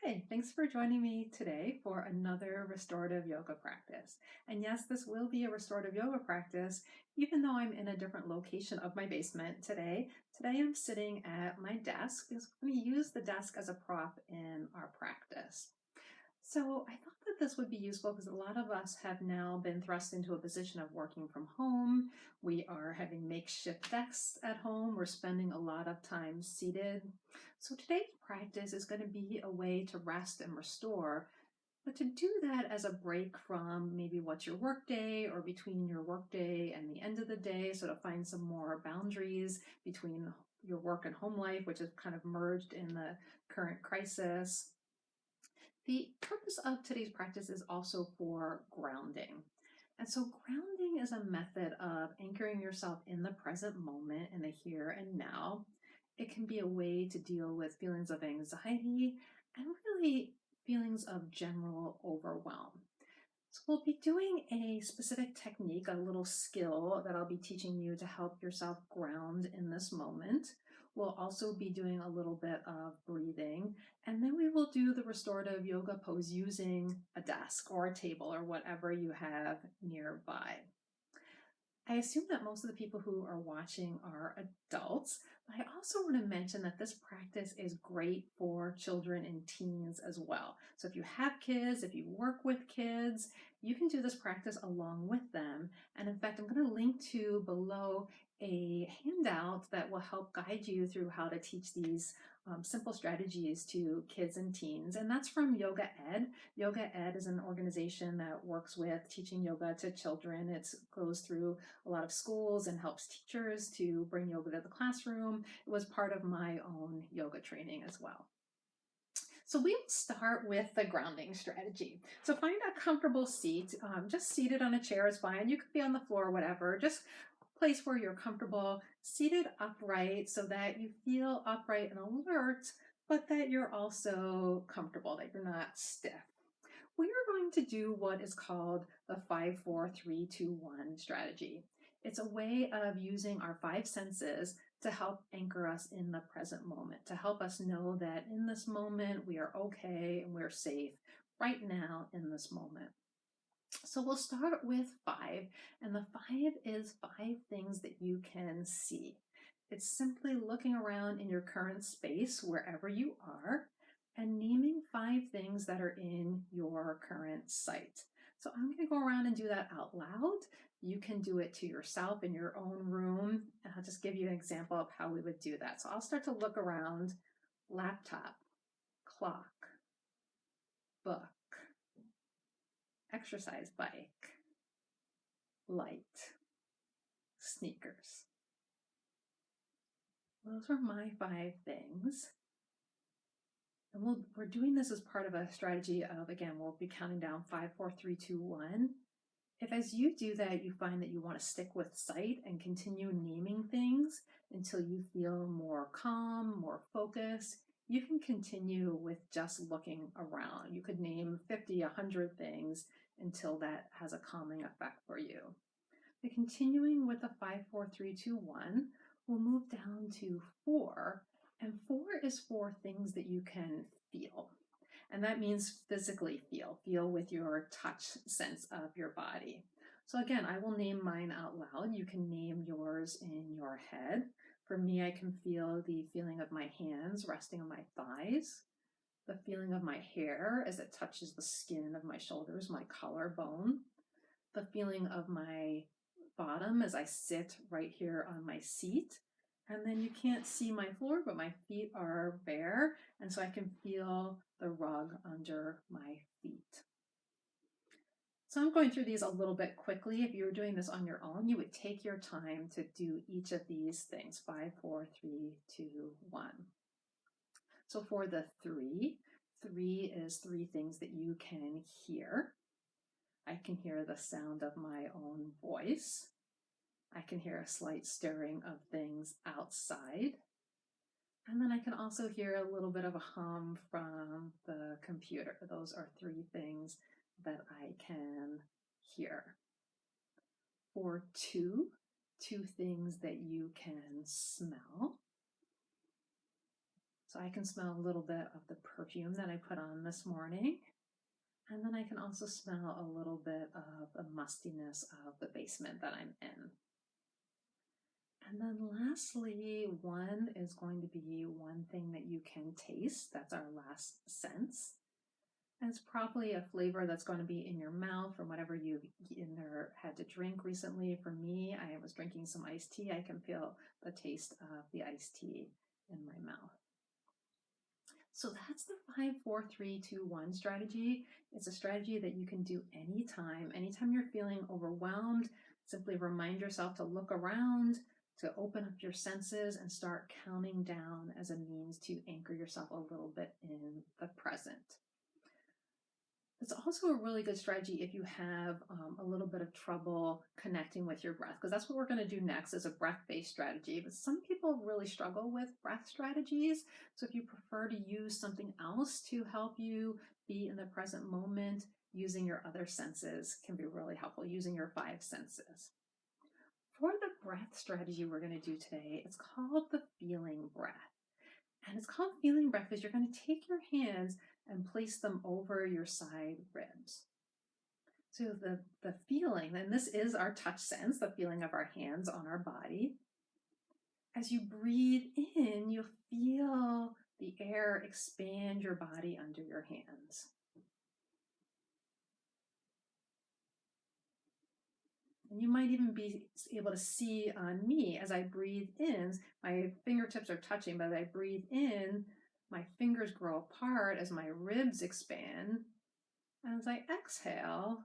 Hi, thanks for joining me today for another restorative yoga practice. And yes, this will be a restorative yoga practice, even though I'm in a different location of my basement today. Today I'm sitting at my desk because I'm going to use the desk as a prop in our practice. So I thought that this would be useful because a lot of us have now been thrust into a position of working from home. We are having makeshift desks at home. We're spending a lot of time seated. So today's practice is going to be a way to rest and restore, but to do that as a break from maybe what's your workday or between your workday and the end of the day. So to find some more boundaries between your work and home life, which is kind of merged in the current crisis. The purpose of today's practice is also for grounding. And so, grounding is a method of anchoring yourself in the present moment, in the here and now. It can be a way to deal with feelings of anxiety and really feelings of general overwhelm. So, we'll be doing a specific technique, a little skill that I'll be teaching you to help yourself ground in this moment. We'll also be doing a little bit of breathing, and then we will do the restorative yoga pose using a desk or a table or whatever you have nearby. I assume that most of the people who are watching are adults, but I also want to mention that this practice is great for children and teens as well. So if you have kids, if you work with kids, you can do this practice along with them. And in fact, I'm going to link to below a handout that will help guide you through how to teach these simple strategies to kids and teens. And that's from Yoga Ed. Yoga Ed is an organization that works with teaching yoga to children. It goes through a lot of schools and helps teachers to bring yoga to the classroom. It was part of my own yoga training as well. So we will start with the grounding strategy. So find a comfortable seat. Just seated on a chair is fine. You could be on the floor, whatever. Just a place where you're comfortable, seated upright so that you feel upright and alert, but that you're also comfortable, that you're not stiff. We are going to do what is called the 5-4-3-2-1 strategy. It's a way of using our five senses to help anchor us in the present moment, to help us know that in this moment we are okay and we're safe right now in this moment. So we'll start with 5, and the 5 is 5 things that you can see. It's simply looking around in your current space, wherever you are, and naming 5 things that are in your current sight. So I'm going to go around and do that out loud. You can do it to yourself in your own room. And I'll just give you an example of how we would do that. So I'll start to look around: laptop, clock, book, exercise bike, light, sneakers. Those are my 5 things. And we're doing this as part of a strategy of, again, we'll be counting down 5-4-3-2-1. If as you do that, you find that you want to stick with sight and continue naming things until you feel more calm, more focused, you can continue with just looking around. You could name 50, 100 things until that has a calming effect for you. But continuing with the 5-4-3-2-1, we'll move down to 4. And 4 is for things that you can feel. And that means physically feel with your touch sense of your body. So again, I will name mine out loud. You can name yours in your head. For me, I can feel the feeling of my hands resting on my thighs, the feeling of my hair as it touches the skin of my shoulders, my collarbone, the feeling of my bottom as I sit right here on my seat. And then you can't see my floor, but my feet are bare, and so I can feel the rug under my feet. So I'm going through these a little bit quickly. If you were doing this on your own, you would take your time to do each of these things. 5-4-3-2-1. So for the 3 is 3 things that you can hear. I can hear the sound of my own voice. I can hear a slight stirring of things outside. And then I can also hear a little bit of a hum from the computer. Those are 3 things that I can hear. For 2 things that you can smell. So I can smell a little bit of the perfume that I put on this morning. And then I can also smell a little bit of the mustiness of the basement that I'm in. And then lastly, one is going to be one thing that you can taste. That's our last sense. And it's probably a flavor that's going to be in your mouth from whatever you've eaten or had to drink recently. For me, I was drinking some iced tea. I can feel the taste of the iced tea in my mouth. So that's the 5, 4, 3, 2, 1 strategy. It's a strategy that you can do anytime. Anytime you're feeling overwhelmed, simply remind yourself to look around, to open up your senses and start counting down as a means to anchor yourself a little bit in the present. It's also a really good strategy if you have a little bit of trouble connecting with your breath, because that's what we're going to do next is a breath-based strategy. But some people really struggle with breath strategies. So if you prefer to use something else to help you be in the present moment, using your other senses can be really helpful, using your 5 senses. For the breath strategy we're going to do today, it's called the feeling breath. And it's called feeling breath because you're going to take your hands and place them over your side ribs. So the feeling, and this is our touch sense, the feeling of our hands on our body. As you breathe in, you'll feel the air expand your body under your hands. And you might even be able to see on me as I breathe in, my fingertips are touching, but as I breathe in, my fingers grow apart as my ribs expand. And as I exhale,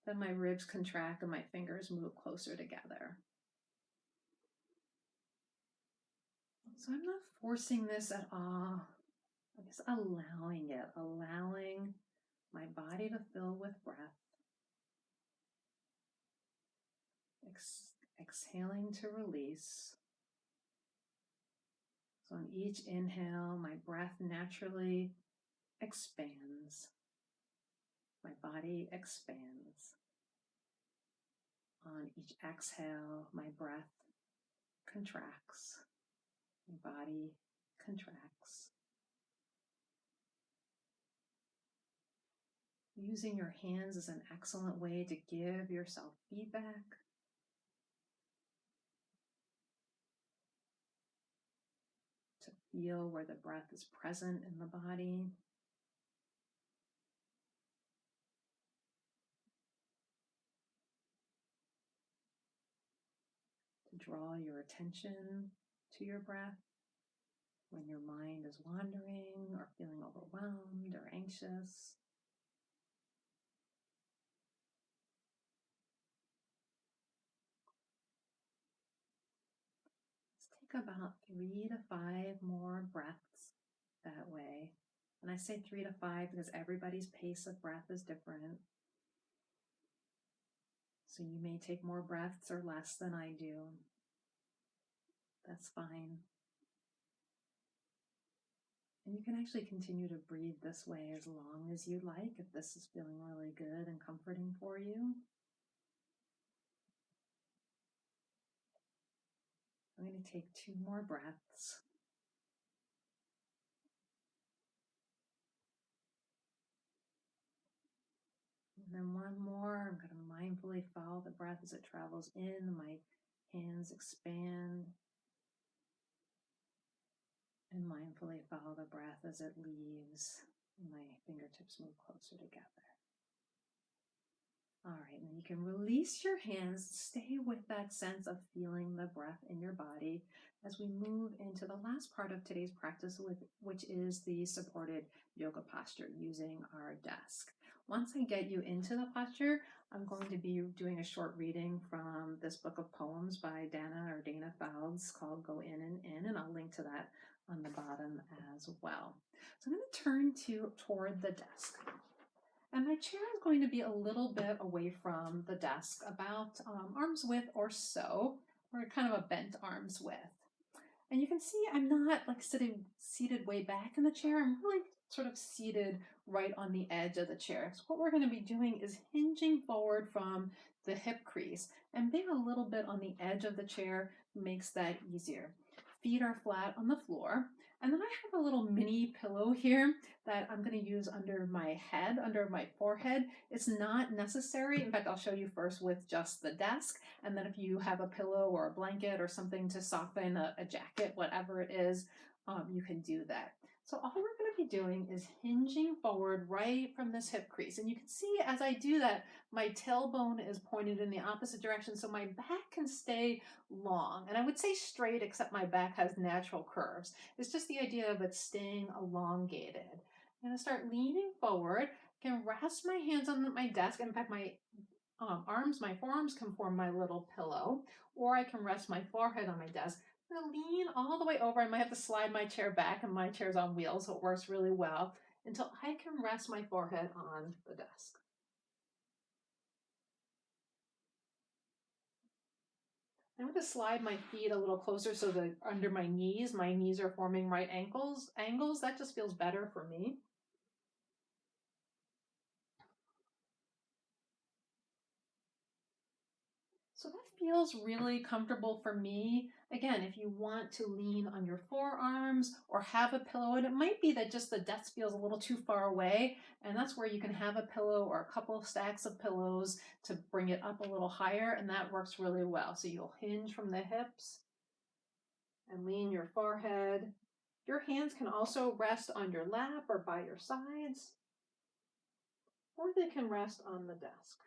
then my ribs contract and my fingers move closer together. So I'm not forcing this at all. I'm just allowing it, allowing my body to fill with breath. Exhaling to release. So on each inhale, my breath naturally expands. My body expands. On each exhale, my breath contracts. My body contracts. Using your hands is an excellent way to give yourself feedback. To feel where the breath is present in the body. To draw your attention to your breath when your mind is wandering or feeling overwhelmed or anxious. Let's take about 3 to 5 more breaths that way. And I say 3 to 5 because everybody's pace of breath is different. So you may take more breaths or less than I do. That's fine. And you can actually continue to breathe this way as long as you like, if this is feeling really good and comforting for you. I'm going to take 2 more breaths. And then 1 more. I'm going to mindfully follow the breath as it travels in. My hands expand. And mindfully follow the breath as it leaves. My fingertips move closer together. All right, and then you can release your hands. Stay with that sense of feeling the breath in your body as we move into the last part of today's practice, which is the supported yoga posture using our desk. Once I get you into the posture, I'm going to be doing a short reading from this book of poems by Dana Fouts called Go In and In, and I'll link to that on the bottom as well. So I'm going to turn toward the desk. And my chair is going to be a little bit away from the desk, about arm's width or so, or kind of a bent arm's width. And you can see I'm not like seated way back in the chair. I'm really sort of seated right on the edge of the chair. So what we're going to be doing is hinging forward from the hip crease, and being a little bit on the edge of the chair makes that easier. Feet are flat on the floor, And then I have a little mini pillow here that I'm going to use under my head, under my forehead. It's not necessary. In fact, I'll show you first with just the desk. And then if you have a pillow or a blanket or something to soften a jacket, whatever it is, you can do that. So all we're going to be doing is hinging forward right from this hip crease. And you can see as I do that, my tailbone is pointed in the opposite direction so my back can stay long. And I would say straight, except my back has natural curves. It's just the idea of it staying elongated. I'm going to start leaning forward. I can rest my hands on my desk. In fact, my my forearms can form my little pillow, or I can rest my forehead on my desk. I'm going to lean all the way over. I might have to slide my chair back, and my chair's on wheels, so it works really well, until I can rest my forehead on the desk. I'm going to slide my feet a little closer so that under my knees are forming right angles. That just feels better for me. So that feels really comfortable for me. Again, if you want to lean on your forearms or have a pillow, and it might be that just the desk feels a little too far away, and that's where you can have a pillow or a couple of stacks of pillows to bring it up a little higher, and that works really well. So you'll hinge from the hips and lean your forehead. Your hands can also rest on your lap or by your sides, or they can rest on the desk.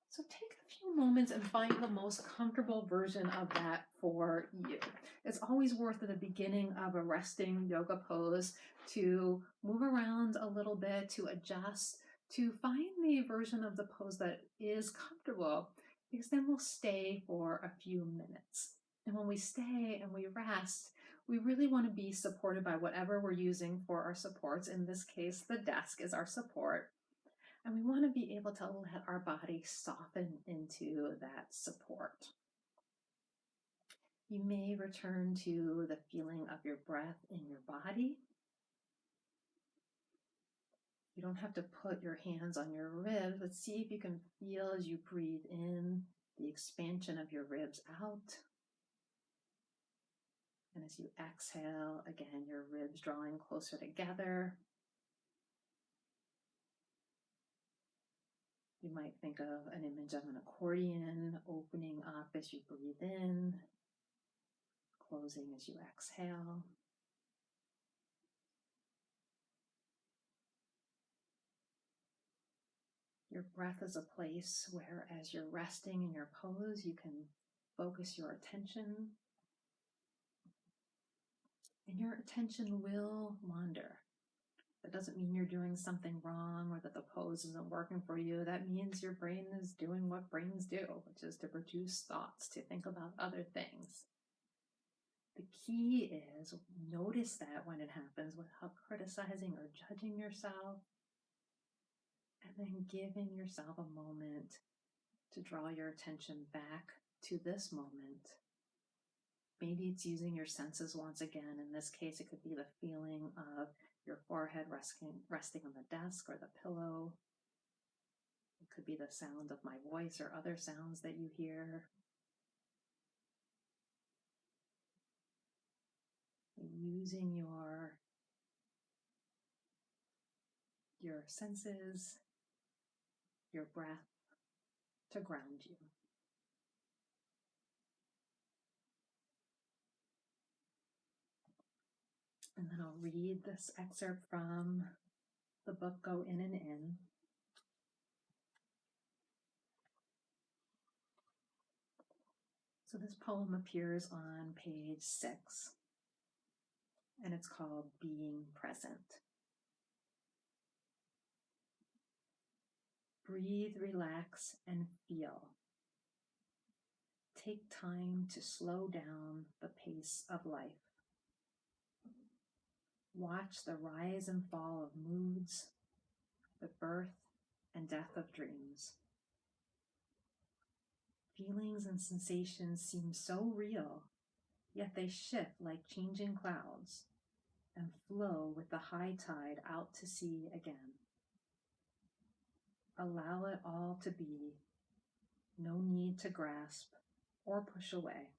So take a few moments and find the most comfortable version of that for you. It's always worth at the beginning of a resting yoga pose to move around a little bit, to adjust, to find the version of the pose that is comfortable, because then we'll stay for a few minutes. And when we stay and we rest, we really want to be supported by whatever we're using for our supports. In this case, the desk is our support. And we want to be able to let our body soften into that support. You may return to the feeling of your breath in your body. You don't have to put your hands on your ribs, but see if you can feel as you breathe in the expansion of your ribs out. And as you exhale, again, your ribs drawing closer together. You might think of an image of an accordion opening up as you breathe in, closing as you exhale. Your breath is a place where, as you're resting in your pose, you can focus your attention. And your attention will wander. That doesn't mean you're doing something wrong or that the pose isn't working for you. That means your brain is doing what brains do, which is to produce thoughts, to think about other things. The key is notice that when it happens without criticizing or judging yourself, and then giving yourself a moment to draw your attention back to this moment. Maybe it's using your senses once again. In this case, it could be the feeling of your forehead resting on the desk or the pillow. It could be the sound of my voice or other sounds that you hear. Using your senses, your breath to ground you. And then I'll read this excerpt from the book Go In and In. So this poem appears on page 6, and it's called Being Present. Breathe, relax, and feel. Take time to slow down the pace of life. Watch the rise and fall of moods, the birth and death of dreams. Feelings and sensations seem so real, yet they shift like changing clouds and flow with the high tide out to sea again. Allow it all to be. No need to grasp or push away.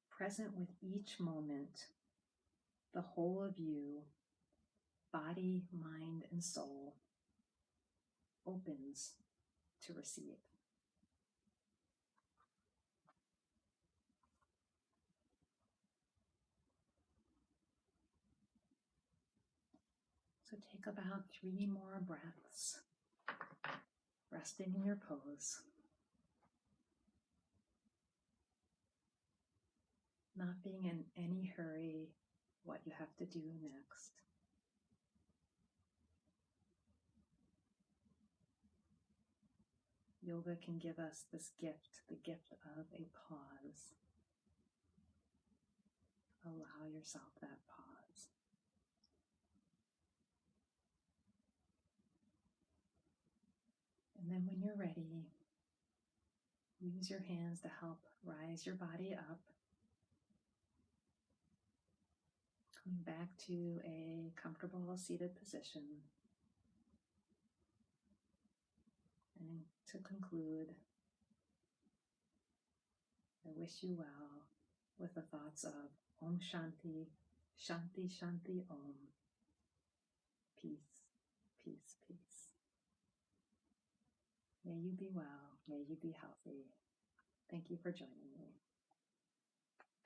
Present with each moment, the whole of you, body, mind, and soul, opens to receive. So take about 3 more breaths, resting in your pose, not being in any hurry what you have to do next. Yoga can give us this gift, the gift of a pause. Allow yourself that pause. And then when you're ready, use your hands to help rise your body up. Coming back to a comfortable seated position. And to conclude, I wish you well with the thoughts of Om Shanti, Shanti Shanti Om. Peace, peace, peace. May you be well. May you be healthy. Thank you for joining me.